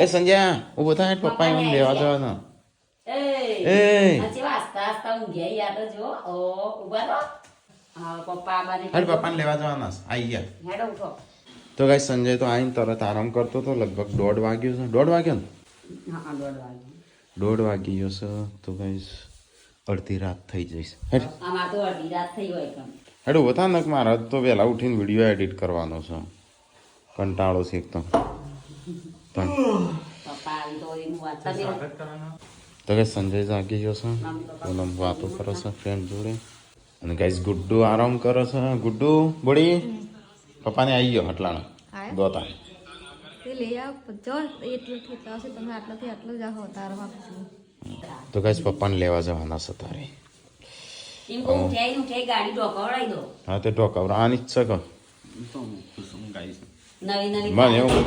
એ સંજય ઉભો થાય પપ્પા એમ લેવા જવાનો એ પપ્પાને લેવા જવાના આઈ ગયા તો ગાઈસ સંજય તો આઈને તરત આરામ કરતો હતો લગભગ 1:30 વાગ્યો છે 1:30 વાગ્યો ને 1:30 વાગી ગયો છે તો ગાઈસ અડધી રાત થઈ જઈશ હેડું બતા ને મારા તો વહેલા ઉઠીને વિડીયો એડિટ કરવાનો છે કંટાળો છે એકદમ તો ગાઈસ સંજય જાગી ગયો છે ઓનમ વાતો કરે છે ફ્રેન્ડ જોડે અને ગાઈસ ગુડ્ડુ આરામ કરે છે ગુડ્ડુ બોડી પપ્પાને આવી ગયો હટલાનો દોતા તો ગાઈસ પપ્પાને લેવા જવાના છે તારે હા તે ઢોકાવરાની જ છે કે મને એવું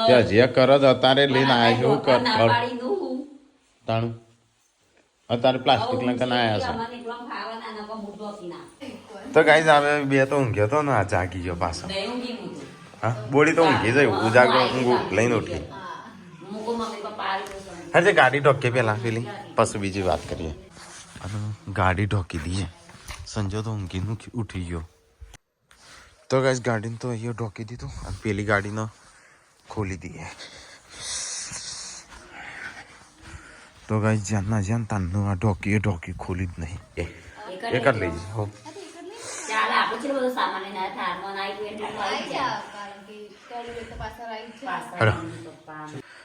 ત્યાં જે કર જ અત્યારે લઈને આવ્યા છે એવું કર તાણું અત્યારે પ્લાસ્ટિક લઈને આવ્યા છે તો ગાઈસ હવે બે તો ઊંઘ્યો તો ને આ જાગી ગયો પાછો હા બોડી તો ઊંઘી જાય ઉજાગરો ઊંઘ લઈને ઉઠી હજે ગાડી ઢોકી પેલા પેલી પછી બીજી વાત કરીએ ગાડી ઢોકી દઈએ સંજય તો ઊંઘીને ઉઠી ગયો તો ગાઈસ ગાડીને તો અહીંયા ઢોકી દીધું અને પેલી ગાડીને ખોલી દઈએ તો ગાઈસ જ્યાં જ્યાં તાનનું આ ઢોકી ખોલી જ નહીં એ કરી લઈ હો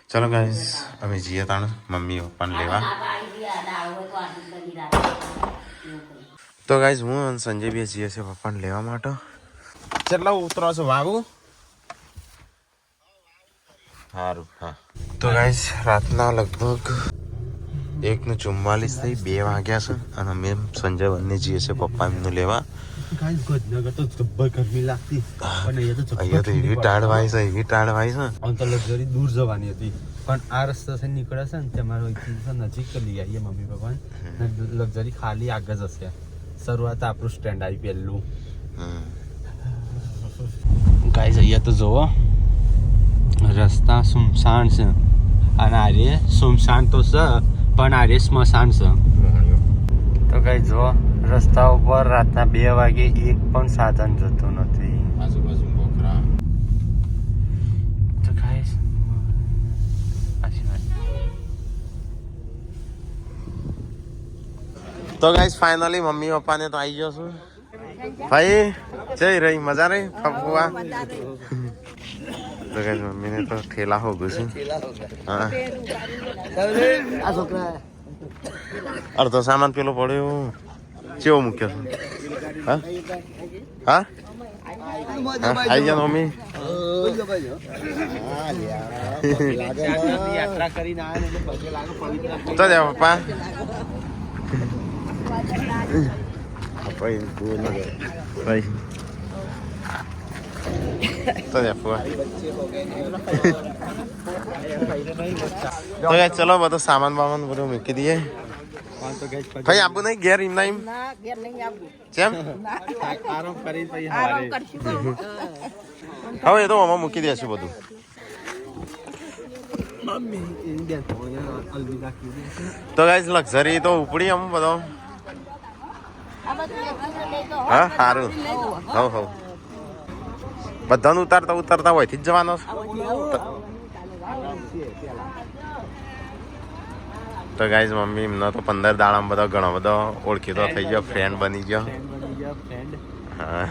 ચલો ગાઈસ અમે જઈએ તાણ મમ્મી પપ્પાને લેવા તો ગાઈસ હું અને સંજય બે જઈએ છે પપ્પાને લેવા માટે કેટલા ઉતરો છો બાબુ સારું હા તો ગાઈસ રાતના લગભગ 1:44 થઈ 2 વાગ્યા છે અને અમે સંજય બંને જઈએ છે પપ્પા એમનું લેવા ગાઈસ તો જબ્બર ગરમી લાગતી પણ અહીંયા તો એવી ટાઢ વાય છે આમ તો લક્ઝરી દૂર જવાની હતી પણ આ રસ્તા થી નીકળે છે ને તમારો નજીક લઈ આવીએ મમ્મી પપ્પા લક્ઝરી ખાલી આગળ જ હશે શરૂઆત આપણું સ્ટેન્ડ આવી પહેલું ગાઈસ અહીંયા તો જોવો રસ્તા સુમસાન છે અને આરે સુમસાન તો છે પણ આરે સ્મશાન છે તો ગાઈસ જો રસ્તા ઉપર રાતના 2 વાગે એક પણ સાધન જતું નથી આજુબાજુ બોકરા તો ગાઈસ તો ગાઈસ ફાઇનલી મમ્મી પપ્પાને તો આવી ગયો છું ભાઈ જઈ રહી મજા રહી ફફુઆ તો ગાઈસ મમ્મીને તો ઠેલા હો ગયું છે હા અડધો સામાન પેલો પડ્યો કેવો મૂક્યો છે હા હા આવી ગયા મમ્મી તો જા પપ્પા ચલો બધો સામાન બામાન બધું મૂકી દઈએ ભાઈ આપું નહીં ઘેર એમ ના કેમ હવે એ તો આમાં મૂકી દેશું બધું તો ગાઈસ લક્ઝરી તો ઉપડી આમ બધો હા સારું હવ બધાને ઉતારતા હોય થી જ જવાનો તો ગાઈસ મમ્મી એમનો તો 15 દાડામાં બધો ઘણો બધો ઓળખીતો થઈ ગયો ફ્રેન્ડ બની ગયો હા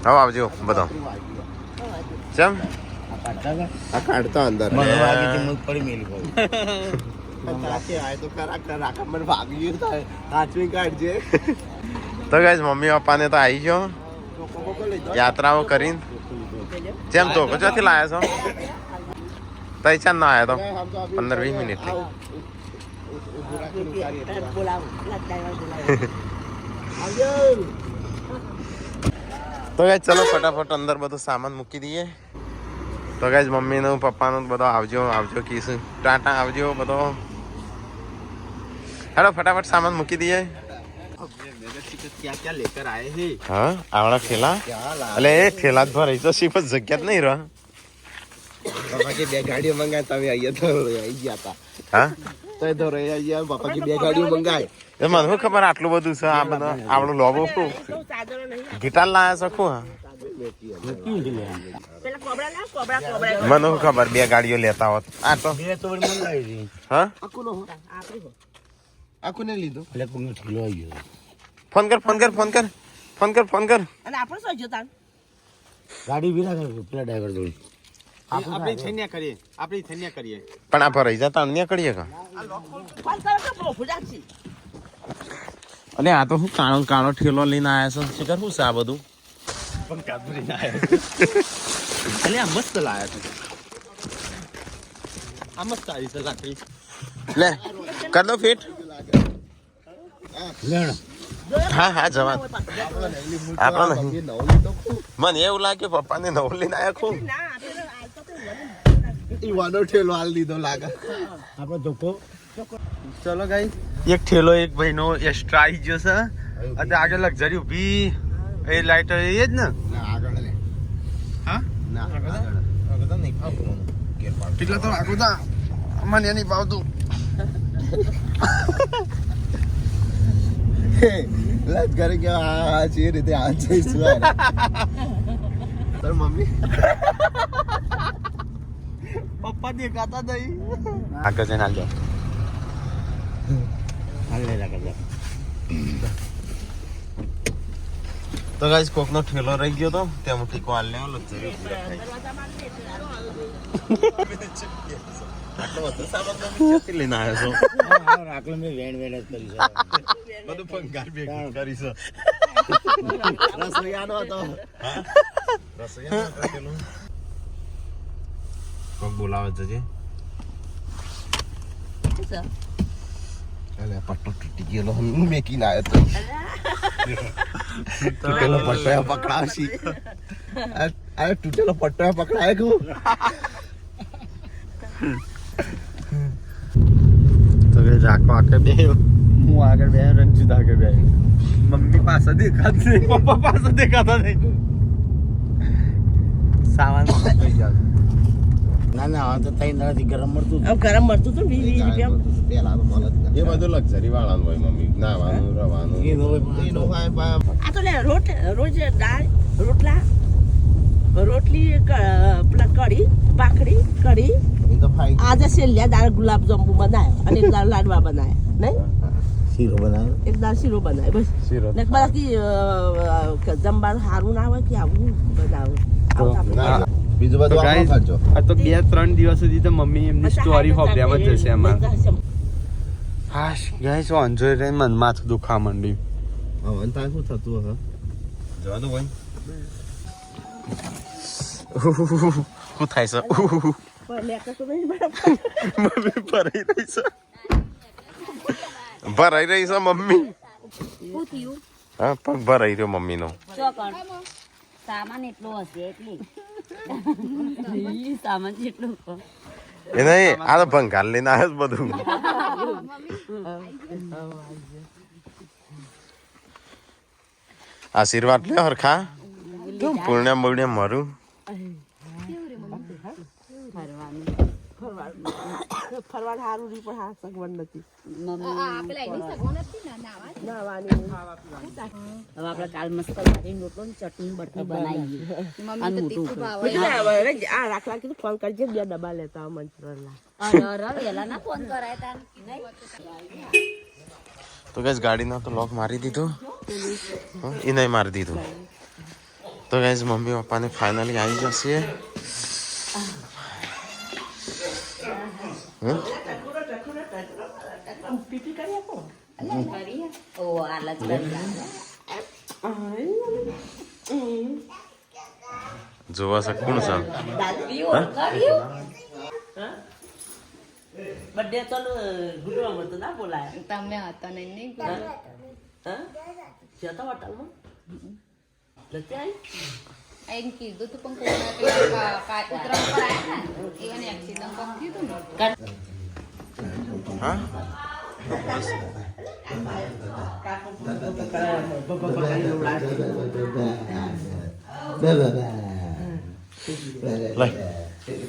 હવે આવજો બધો કેમ આ કાઢતો અંદર તો ગાઈસ મમ્મી પપ્પાને તો આવી ગયો યાત્રાઓ કરીને જેમ તો ક્યાંથી લાયા છો તઈ ચાંદ ના આવ્યા તો 15-20 મિનિટ તો ગાઈસ ચલો ફટાફટ અંદર બધું સામાન મૂકી દઈએ તો ગાઈસ મમ્મીનું પપ્પાનું બધો આવજો કીશું ટાટા આવજો બધો હેલો ફટાફટ સામાન મૂકી દઈએ क्या क्या लेकर आए हैं હા આવડા ઠેલા એટલે એ ઠેલા જ ભરાઈ તો શી પણ જગ્યા જ નહીં રહે पापा की બે ગાડીઓ મંગાય તમે અહીંયા તો આવી ગયા હતા હા તો તો રહી અહીંયા પાપા की બે ગાડીઓ મંગાય એ મને શું ખબર આટલું બધું છે આ બધા આવડું લોબો શું ગિટાર લાયા શકું હા મને શું ખબર બે ગાડીઓ લેતા હોત આ તો હા આખું ને લીધું એટલે કોનો ઠીલો આવી ગયો ફોન કર ફોન કર ફોન કર ફોન કર ફોન કર અને આપણે શું જોતા ગાડી વિરા પેલા ડ્રાઈવર જોડી આપણી થન્યા કરીએ પણ આ ભરાઈ જતા અન્ય કરીએ કા ફોન કરો તો બહુ ફુજાક્ષી અને આ તો શું કાણો કાણો ઠેલો લઈને આયા છો શિખર શું છે આ બધું પણ કાબરી ના એટલે આ મસ્ત લાયા છે આ મસ્ત આવી છે લાકડી લે કર દો ફિટ લેણ હા હા જવાન આપણો નહીં મને એવું લાગે પપ્પાને નવ લઈને આયા ખૂબ ઈવાનો ઠેલો હાલ લીધો લાગે આપણો ધોકો ચલો ગાઈ એક ઠેલો એક ભાઈનો એક્સ્ટ્રા આવી ગયો છે અને આગળ લક્ઝરી ઊભી એ લાઈટ એ જ ને આગળ લે હા ના આગળ તો નહીં ફાવતું કેટલા તો આગળ તા મને નહીં ભાવતું લજ કરે કે આ છે રીતે આ જઈશું તાર મમ્મી પપ્પા દેખાતા નહીં આગળ જઈને હાલ હાલ લે આગળ તો ગાઈસ કોકનો ઠેલો રહી ગયો તો ત્યાં હું ટીકો હાલ લેવો લક્ઝરી આટલો બધો સામાન તમે ક્યાંથી લઈને આવ્યો છો આકલો મેં વેણ જ કરી છે બધું પંગાર ભેગું કરી છે રસોઈયાનો હતો રસોઈયાનો કોક બોલાવે જજે અલે પટ્ટો તૂટી ગયેલો હું મેકીને આવ્યો તો તૂટેલો પટ્ટો પકડાવશી આ તૂટેલો પટ્ટો પકડાય કું તો કે જાકો આકે બે હું આગળ બે રંજીત આગળ બે મમ્મી પાસે દેખાત નહીં પપ્પા પાસે દેખાતા નહીં સામાન થઈ જાય ના ના હવે તો તઈ નથી ગરમ મળતું હવે ગરમ મળતું હતું 20 રૂપિયા પેલા એ બધું લક્ઝરી વાળાનું હોય મમ્મી નાવાનું રવાનું આ તો લે રોજ દાળ રોટલા રોટલી પેલા કઢી ભાખરી કઢી એ તો ફાઈ આજે છેલ્લે દાળ ગુલાબ જાંબુ બનાવ્યો અને એક દાળ લાડવા બનાવ્યા નહીં શીરો બનાવ્યો એક દાળ શીરો બનાવ્યો બસ શીરો ને બાકી જમવાનું સારું ના હોય કે આવું બનાવું બીજું બધું આપણે ખાજો આ તો 2-3 દિવસ સુધી તો મમ્મી એમની સ્ટોરી હોભળ્યામાં જ જશે એમાં હાશ ગાઈસ ઓન્જોય રે મન માથું દુખા માંડ્યું હવે તાર શું થતું હવે જવા દો ભાઈ શું થાય છે મમ્મી ભરાઈ રહી છે ભરાઈ રહી છે મમ્મી હા પગ ભરાઈ રહ્યો મમ્મીનો સામાન એટલો હશે એટલી સામાન જેટલું એ નહીં આ તો ભંગાર લઈને આવ્યો છે બધું આશીર્વાદ લે હરખા તો પૂર્ણ્યા મૂળ્યા મારું ફરવા સારું નહીં પણ હા સગવડ નથી હવે આપણે કાલ મસ્ત કાઢીને રોટલો ને ચટણી બટણી બનાવીએ અને મોટું આ રાખલા કીધું ફોન કરજે 2 ડબ્બા લેતા મંચુરિયન વેલા ના ફોન કરાય તા તો ગેસ ગાડીનો તો લોક મારી દીધો એ નહીં મારી દીધું તો ગેસ મમ્મી પપ્પાને ફાઇનલી આવી જશે ઓ આલા જ જોવા છે કોણ છે બર્થડે તો ગુડવામાં તો ના બોલાય તમે હતા નહીં હા જતા હોટલમાં નથી આવી એમ કીધું તું પણ ઉતરાણ પર આવ્યા ને ઇવન એક્સિડન્ટ પણ કીધું ને હા લઈ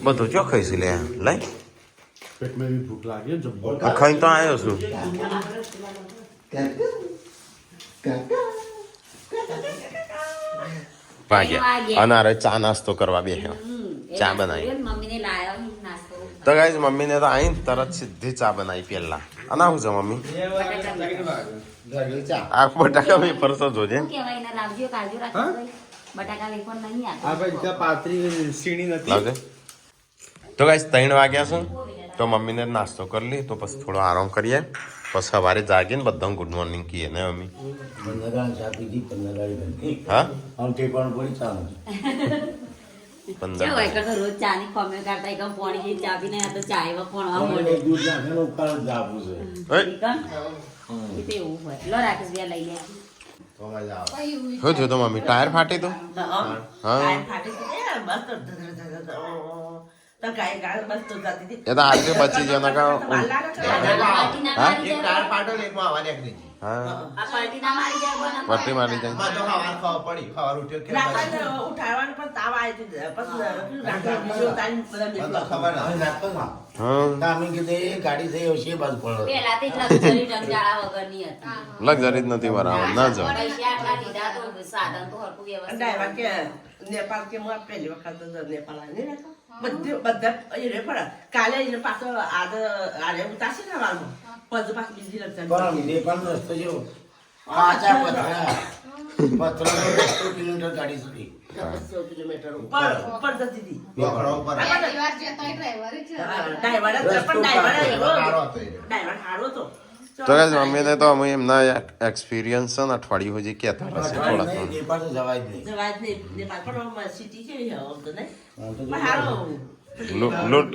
બધું ચોખ્ખાઈ છે લે લઈ પેટમાં બી ભૂખ લાગી જબ્બર ખાઈ તો આવ્યો છું ભાગ્યા અને અરે ચા નાસ્તો કરવા બેસ્યો ચા બનાવી મમ્મીને લાયો નાસ્તો તો ગાઈસ મમ્મીને તો આવીને તરત સીધી ચા બનાવી પેલા અને આવું છે મમ્મી આ બટાકા વેફર તો જોજે શું કહેવાય એને લાવજો કાજુ રાખજો બટાકા વેફર નહીં આ ભાઈ ત્યાં પાતરી સીણી નથી લાવજે તો ગાઈસ 3 વાગ્યા છે તો મમ્મીને નાસ્તો કરી લી તો પછી થોડો આરામ કરીએ પછી સવારે જાગીને બધાને ગુડ મોર્નિંગ કહીએ ને મમ્મી હા 15 હોય કે રોજ ચા ની કોમે કરતા એકમ પાણી જે ચા પીને આ તો ચા એવા કોણવા મળે એટલે એવું હોય લો રાકેશ બે લઈ લે શું થયું તો મમ્મી ટાયર ફાટી તો હા તો ગાય ગાય બસ તો જાતી હતી એ તો આજે બચી ગયો ને કા હા હા આ પાર્ટી ના મારી જાય બના પટ્ટી મારી જાય ઉઠાડવાનું પણ તાવ આવી ગાડી થઈ હશે બાજુ પડો પેલા તે લક્ઝરી રંગાળા વગરની હતી લક્ઝરી જ નથી બરાબર ના જાવ પૈસા આટલા દીધા તો સાધન તો હરકું વ્યવસ્થિત ડાયવા કે નેપાળ કે હું પહેલી વખત નેપાળ આવી ને બધા એને પડે કાલે એને પાછો આરે ઉતારશે ને વાળમાં પછી પાછું બીજી લક્ષણ નેપાળનો રસ્તો જેવો 5 કિલોમીટર ગાડી સુધી 100 કિલોમીટર ઉપર જતી હતી પરિવાર જતો હોય ડ્રાઈવર જ છે. ડાયવર હારો હતો તો ગાઈસ મમ્મીને તો અમે એમના એક્સપિરિયન્સ છે ને અઠવાડિયું હજી કહેતા રહેશે થોડા થોડા નેપાળ તો જવાય જ નહીં જવાજ નહીં નેપાળ પણ સિટી છે તો નહીં પણ હારો લૂંટ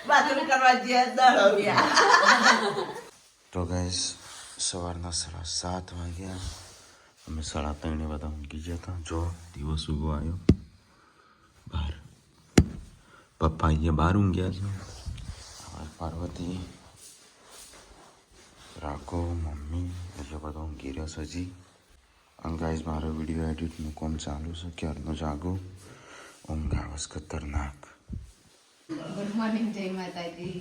બાથરૂમ કરવા જઈએ 10 રૂપિયા તો ગાઈસ સવારના 7:30 વાગ્યા અમે 3:30 બધા ઊંઘી ગયા હતા જો દિવસ ઉગો આવ્યો બહાર પપ્પા અહીંયા બહાર ઊંઘ્યા છે પાર્વતી રાખો મમ્મી એટલે બધા ઊંઘી રહ્યા છે હજી અને ગાઈસ મારો વિડીયો એડિટનું કામ ચાલુ છે ક્યારનો જાગો ઊંઘ આવે છે ખતરનાક ગુડ મોર્નિંગ જય માતાજી.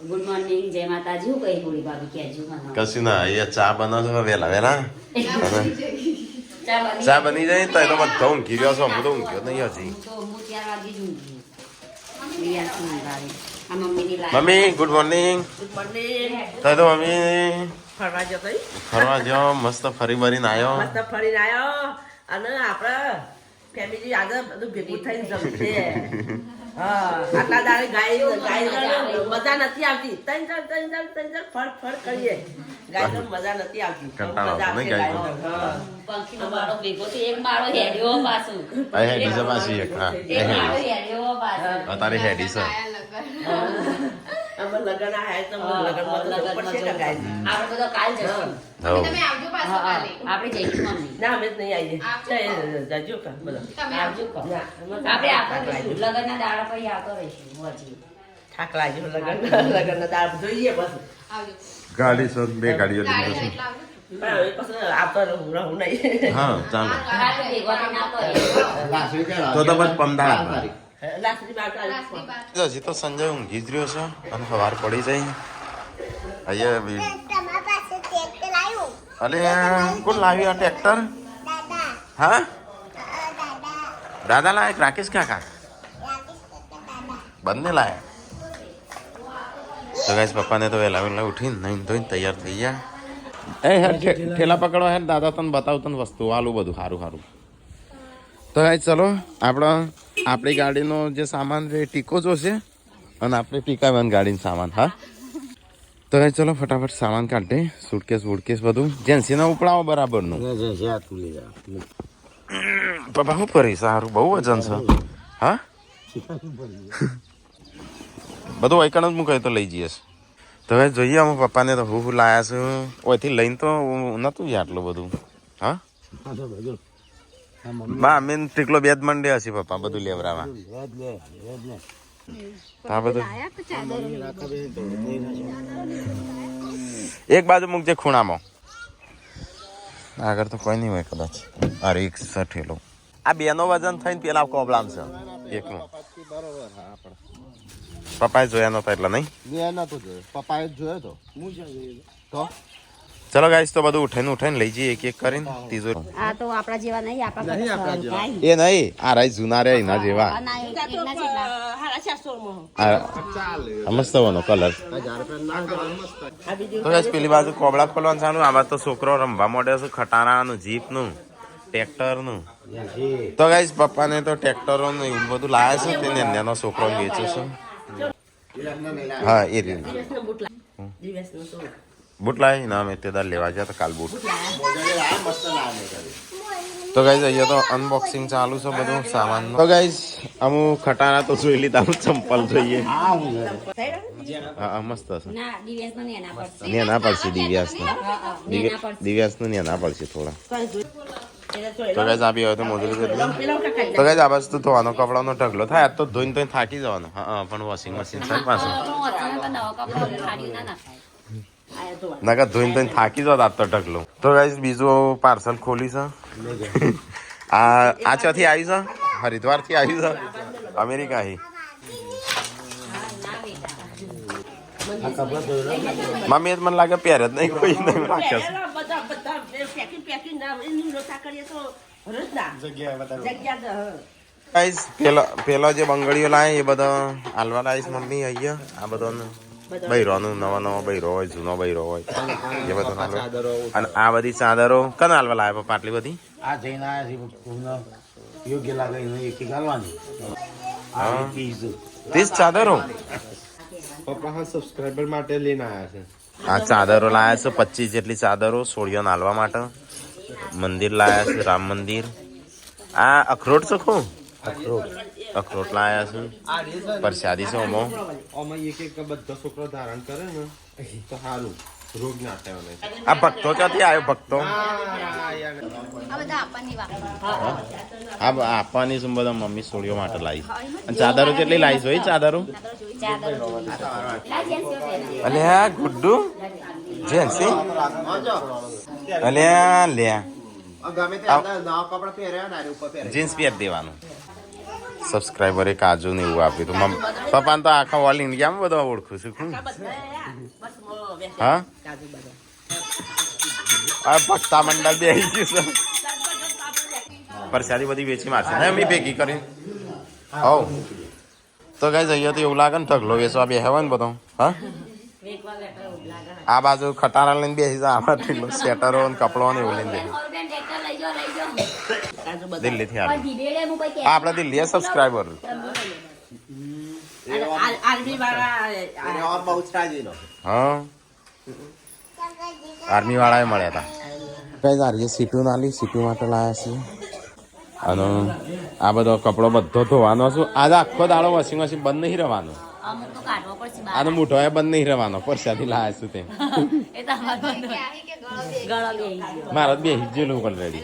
ગુડ મોર્નિંગ જય માતાજી હું કઈ થોડી ભાભી કહેજો મને કશું ના અહીંયા ચા બનાવશો વહેલા વહેલા ચા ચા બની જાય તો એ તો બધા ઊંઘી રહ્યો છો હું તો ઊંઘ્યો નહીં હજી તો હું 4 વાગે જ ઊંઘી રિયા સુંગારી આ મમ્મીની લાઈ mummy good morning good morning તો મમ્મી ફરવા જતો ફરવા ગયો મસ્ત ફરી ભરીને આવ્યો મસ્ત ફરીને આવ્યો અને આપણે ફેમિલી આગળ બધું ભેગું થઈને જમશે હા આટલા દાડે ગાય મજા નથી આવતી ત્રણ ફળ કરીએ ગાય તો મજા નથી આવતી કંટાળો મજા આવતો નહીં આવશે ગાય તો. ગાયનો. પંખીનો માળો ભેગો તો એક માળો હેડ્યો પાછું આ હેડી છે પાછી એક હા એક માળો હેડ્યો પાછું તારી હેડી છે અમે લગન આયા તો લગનમાં તો જવું પડશે ને ગાય. આપણે બધો કાલ જશું હવ. તમે આવજો પાછો કાલે. આપણે જઈશું મમ્મી ના અમે જ નહીં આવીએ જજો કા બોલો તમે આવજો કહો. ના, આપણે આવતો રહીશું લગનના દાડા પછી આવતો રહીશું હજી થાક લાગ્યો લગનના દાળ જોઈએ બસ આવજો. ગાડી છે બે ગાડીઓ ગાડી લીધી એટલે આવજો. પણ હવે પછી આવતો રહું નહીં હા ચાલો કાલે ભેગો થઈને આવતો રહીશું. તો બસ પમદાર લાકડી બાર લાસ્ટની બાર. હજી તો સંજય ઊંઘી જ રહ્યો છે અને સવાર પડી જાય અહીંયા અલે કોણ લાવ્યું આ ટ્રેક્ટર હા દાદા લાયક રાકેશ કાકા બંને લાયા તો ગાઈસ પપ્પાને તો વહેલા વહેલા ઉઠીને નહીં ધોઈને તૈયાર થઈ ગયા એ હેર ઠેલા પકડવા હેર દાદા તને બતાવું તને વસ્તુ આલું બધું સારું સારું તો ગાઈસ ચલો આપણી ગાડીનો જે સામાન છે એ ટીકો જોશે અને આપણે ટીકાવાની ગાડીનો સામાન હા તો ગાઈસ ચલો ફટાફટ સામાન કાઢે સુટકેસ વૂટકેસ બધું જેન્સીને ઉપડાવો બરાબરનું પપ્પા શું કરી સારું બહુ વજન છે હા બધું વૈકણ જ મૂકાય તો લઈ જઈએ તો હવે જોઈએ અમે પપ્પાને તો હું લાયા છું ઓયથી લઈને તો નતું આટલું બધું હા બા અમે ટીકલો બે જ મંડે હશે પપ્પા બધું લેવરાવા આ બધું એક બાજુ મૂકજે ખૂણામાં. આગળ તો કોઈ નહીં હોય કદાચ. અરે એક ઠેલો. આ બેનો વજન થઈને પેલા કોબલામ છે એકનું. પપ્પાએ જોયા નતા એટલે નહીં. પપ્પાએ જોયો તો ચલો ગાઈસ તો બધું ઉઠાઈને લઈ જઈએ એક એક કરીને. ત્રીજો આ તો આપણા જેવા નહીં આપણા જેવા એ નહીં આ રાઈ જૂના રે એના જેવા. આ મસ્ત વાનો કલર. તો ગાઈસ પેલી બાજુ કોબળા ખોલવાનું ચાલુ. આ બાજુ તો છોકરો રમવા માંડ્યો છે ખટારાનું, જીપનું, ટ્રેક્ટરનું. તો ગાઈસ પપ્પાને તો ટ્રેક્ટરોનું એવું બધું લાવે છે. તેને નાનો છોકરો વેચે છે. હા એ રીતે બૂટ લાવી ના મેં તે લેવા ગયા તો કાલ બૂટ. તો ગાઈઝ અહીંયા તો અનબોક્સિંગ ચાલુ છે બધું સામાન. તો ગાઈઝ અમુક ખટારા તો જોઈ લીધા. ચંપલ જોઈએ. હા મસ્ત છે. નેના પડશે દિવ્યાસનું નેના પડશે થોડા. તો ગાઈઝ આપી હોય તો મોજરી જેટલું. તો ગાઈઝ આ વસ્તુ ધોવાનો કપડાનો ઢગલો થાય. આજ તો ધોઈને થાકી જવાનો. હા પણ વોશિંગ મશીન છે પાછું. નકા ધોઈને થાકી જાવ આજ તો ઢગલો. તો ગાઈઝ બીજું પાર્સલ ખોલી છે. આ ચોથી આવી છે. હરિદ્વાર થી આવી છે. અમેરિકા થી. મમ્મી મને લાગે પહેરે જ નહીં કોઈ નહીં રાખે પેલો જે બંગડીઓ લાવે એ બધો હાલવા લાવીશ મમ્મી. અહીંયા આ બધો બૈરોનું નવો બૈરો હોય, જૂનો બૈરો હોય એ બધો. અને આ બધી ચાદરો કને હાલવા લાવે પપ્પા આટલી બધી? આ જઈને આવ્યા છે યોગ્ય લાગે એક ગાલવાની. 30 ચાદરો પપ્પા હા સબસ્ક્રાઇબર માટે લઈને આવ્યા છે. આ ચાદરો લાયા છે 25 જેટલી ચાદરો સોળિયો નાલવા માટે. મંદિર લાયા છે રામ મંદિર. આ અખરોટ છે ખો અખરોટ લાયા છે. પ્રસાદી છે ઓમો. આમાં એક બધા છોકરો ધારણ કરે ને તો સારું રોગ ના થાય. આ ભક્તો ક્યાંથી આવ્યો ભક્તો? હા આપવાની શું બધા મમ્મી સોળીઓ માટે લાવી. અને ચાદરો કેટલી લાવી છે ચાદરો? અલ્યા ગુડ્ડુ જેન્સી અલ્યા લ્યા જીન્સ પહેર દેવાનું. સબસ્ક્રાઈબરે કાજુ ને એવું આપ્યું હતું. પપ્પાને તો આખા ઓલ ઇન્ડિયામાં બધો ઓળખું છું. હા આ ભક્તા મંડળ બે આવી ગયું છે. પ્રસાદી બધી વેચી મારશે ને એમની ભેગી કરીને. હવ તો ગાઈઝ અહીંયા તો એવું લાગે ને ઢગલો વેચવા બે હોય ને બધો. હા આ બાજુ ખટારા લઈને બેસી જાય. આમાં ઢગલો સ્વેટરો ને કપડો ને એવું લઈને બેસી. દિલ્હી થી આપડે દિલ્હી સબસ્ક્રાઈબર. હા આર્મી વાળા મળ્યા હતા. કઈ આર્ય સીટું નાલી સીટું માટે લાયા છે. અને આ બધો કપડો બધો ધોવાનો છું. આજે આખો દાડો વોશિંગ મશીન બંધ નહીં રહેવાનું. આનો મોટો એ બંધ નહીં રહેવાનો. પરસાથી લાયા છું તે મારા બે હિજેલું ઓલરેડી.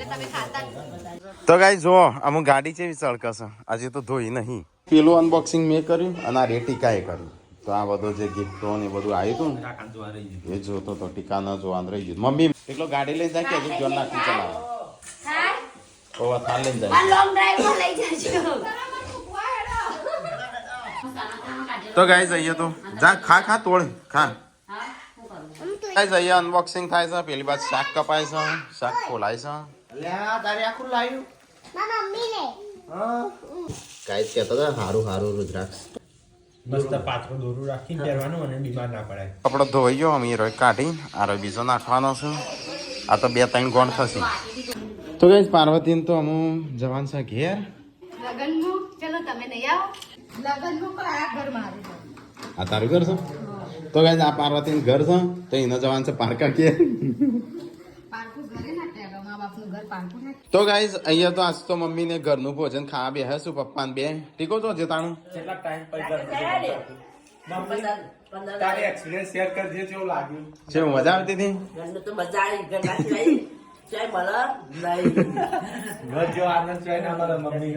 તો ગાઈ જો અમુક ગાડી છે સળકશે. આજે તો ધોઈ નહીં. પેલું અનબોક્સિંગ મેં કર્યું અને આ ટીકાએ કર્યું. તો આ બધો જે ગિફ્ટો ને બધું આવ્યું હતું એ જોતો તો ટીકા ન જોવાનું રહી ગયું. મમ્મી એટલો ગાડી લઈ જાય કે હજુ જોર નાખી ચલાવે. ઓવા થાર લઈને જાય. તો ગાઈઝ અહીંયા તો જા ખા તોડ ખા. ગાઈઝ અહીંયા અનબોક્સિંગ થાય છે. પેલી બાજુ શાક કપાય છે, શાક ખોલાય છે. ગાઈઝ કહેતો હતા હારું રુદ્રાક્ષ મસ્ત પાતળું દોરું રાખીને પહેરવાનું અને બીમાર ના પડાય. કપડો ધોઈ ગયો અમે રોય કાઢી. આ રોય બીજો નાખવાનો છે. આ તો 2-3 ગોણ થશે. તો ગાઈઝ પાર્વતીને તો અમુ જવાન છે ઘેર. આ તારું ઘર છે? તો ગાઈઝ આ પાર્વતીનું ઘર છે. તો એનો જવાન છે પારકા ઘેર. તો ગાઈઝ અહીંયા તો આજ તો મમ્મીને ઘરનું ભોજન ખાવા બે હે શું પપ્પાને બે ટીકો તો જતાણું કેટલા ટાઈમ તારે એક્સપિરિયન્સ શેર કરજે કેવું લાગ્યું છે. મજા આવતી હતી. તો મજા આવી ઘર ચાય મળે નહીં. ઘર જેવો આનંદ ચાય ના મળે મમ્મી.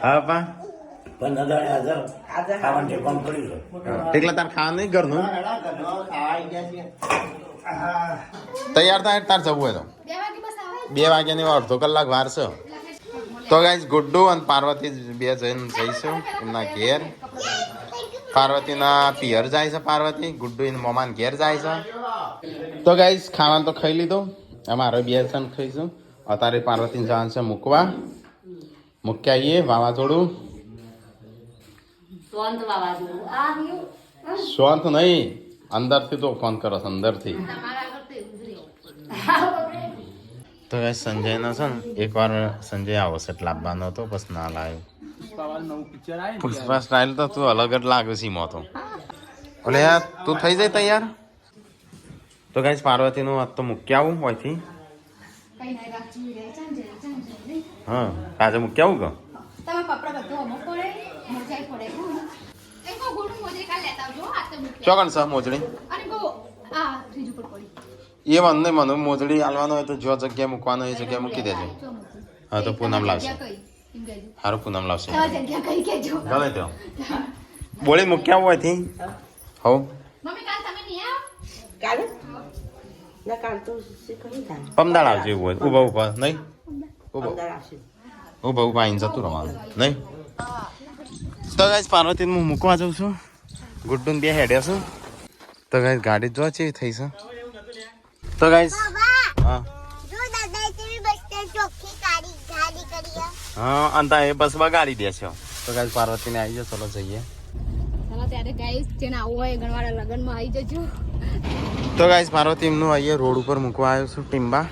હા પા પણ ખાવાનું ટેકવાનું પડ્યું. ટેકલા તાર ખાવા નહીં ઘરનું. તૈયાર થાય તાર જવું હોય તો 2 વાગ્યાની અડધો કલાક વાર છે. તો ગાઈસ ગુડ્ડુ અને પાર્વતી બે જઈને જઈશું એમના ઘેર. પાર્વતીના પિયર જાય છે પાર્વતી, ગુડ્ડુ એના મમાન ઘેર જાય છે. તો ગાઈસ ખાવાનું તો ખાઈ લીધું, અમારે બે જણ ખાઈશું. અત્યારે પાર્વતીને જવાનું છે મૂકવા આવીએ. વાવાઝોડું શાંત નહીં, અંદરથી તો ફોન કરો છો અંદરથી. તો ગાઈસ સંજયનો છે ને એકવાર સંજય આવો સેટ લાવવાનો હતો, બસ ના લાવ્યો. પુષ્પા સ્ટાઇલ તો તું અલગ જ લાગે છે મો તો. ઓલે યાર તું થઈ જાય તૈયાર. તો ગાઈસ પાર્વતીનું આજ તો મૂકી આવું હોયથી. હા આજે મૂકી આવું કે ચોકણ છે મોજડી એ મને મને મોજડી હાલવાનો હોય તો જો જગ્યાએ મૂકવાનો એ જગ્યાએ મૂકી દેજો. હા તો પૂનમ લાવશે, સારું પૂનમ લાવશે. ગમે તો બોલી મૂકી આવું હોયથી. હો કાલે ના કાલ તો શીખવું થાય. પમદાળ આવજો એવું હોય ઊભા ઊભા નહીં, અંદર આવશે. ઊભા ઊભા આવીને જતું રહેવાનું નહીં. તો ગાઈસ પાર્વતીને હું મૂકવા જાઉં છું, ગુડ્ડુને બે હેડ્યા છું. તો ગાઈસ ગાડી જો છે થઈ છે. તો ગાઈસ હા હા અંતા એ બસમાં ગાડી દે છે. તો ગાઈસ પાર્વતીને આવી જાઓ, ચલો જઈએ. ત્યારે ગાઈસ જેને આવું હોય ગણવાડા લગનમાં આવી જજો. તો ગાઈસ પાર્વતી એમનું અહીંયા રોડ ઉપર મૂકવા આવ્યો છું ટીમ્બા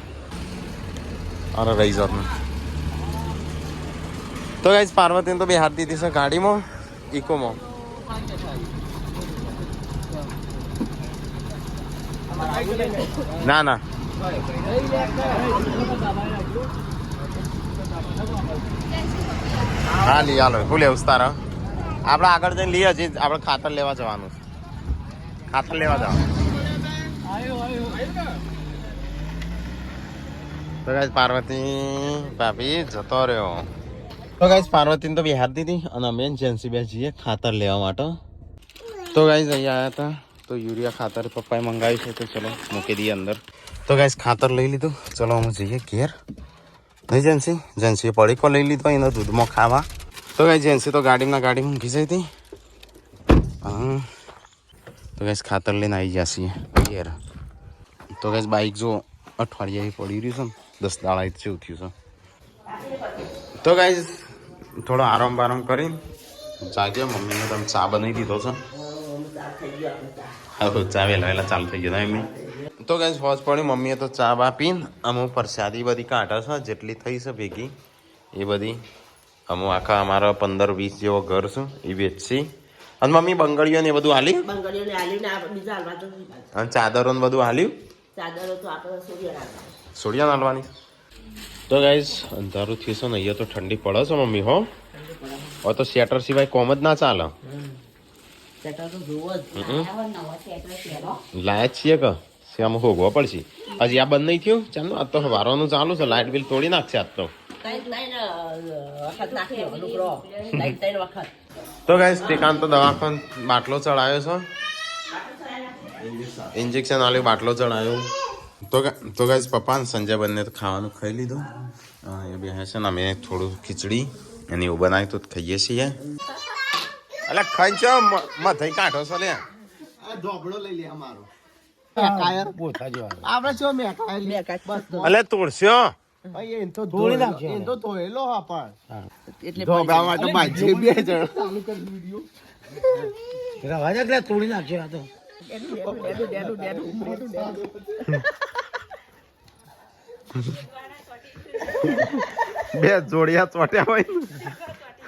અરે રહી જાતનું. તો ગાઈસ પાર્વતીને તો બે હાથ દીધી છે ગાડીમાં ઇકોમાં. ના ના હા લઈ હાલો. શું લેવું તારા? આપણે આગળ જઈને લઈએ, હજી આપણે ખાતર લેવા જવાનું. ખાતર લેવા જવાનું. તો ગાઈસ પાર્વતી ભાભી જતો રહ્યો. તો ગાઈસ પાર્વતીને તો બે હાથ દીધી અને અમે જેન્સી બે જઈએ ખાતર લેવા માટે. તો ગાઈસ અહીંયા આવ્યા હતા તો યુરિયા ખાતર પપ્પાએ મંગાવ્યું છે, તો ચલો મૂકી દઈએ અંદર. તો ગાઈસ ખાતર લઈ લીધું, ચલો અમે જઈએ ઘેર. નહીં જેન્સીએ પડીકો લઈ લીધો એના દૂધમાં ખાવા. તો ગાઈસ જેન્સી તો ગાડીમાં મૂકી જઈ હતી. હા તો ગાઈસ ખાતર લઈને આવી જશે ઘેર. તો ગાઈસ બાઇક જો અઠવાડિયે પડી રહ્યું છે ને 10 દાડા જેવું થયું છે. તો ગાઈસ થોડો આરામ કરીને જાગે. મમ્મીને તમે ચા બનાવી દીધો છે. હા ચા વહેલા ચાલુ થઈ ગયો એમની. તો ગાઈસ ફોજ પડી મમ્મીએ તો ચા બા પીને અમુક પ્રસાદી બધી કાઢે છે જેટલી થઈ છે ભેગી એ બધી. અમુક આખા અમારા 15-20 જેવો ઘર છે એ વેચશી. અને મમ્મી બંગડીઓ ને એ બધું હાલ્યું, બંગડીઓને આલ્યું ને આ બીજા હાલવા તો અને ચાદરો ને બધું હાલ્યું. ચાદરો તો આપણે સોડિયા નાલવાની. તો ગાઈસ અંધારું થયું છે ને અહીંયા તો ઠંડી પડે છે મમ્મી. હો હવે તો સ્વેટર સિવાય કોમ જ ના ચાલે. લાયક છીએ કે આમાં હોગવા પડશે. હજી આ બંધ નહીં થયું ચાલો. આ તો વારવાનું ચાલુ છે. લાઇટ બિલ તોડી નાખશે આજ તો. તો ગાઈસ ટેકાન તો દવાખાન બાટલો ચડાયો છે, ઇન્જેક્શન આલ્યું, બાટલો ચડાયો. તો ગાઈસ પપ્પા સંજય બંને તો ખાવાનું ખાઈ લીધું. એ બે છે ને અમે થોડું ખીચડી અને એવું બનાવ્યું તો ખાઈએ છીએ. એટલે ખાઈ છો મથઈ કાઢો છો લે. અલે તોડશો બે જોડિયા ચોટ્યા હોય.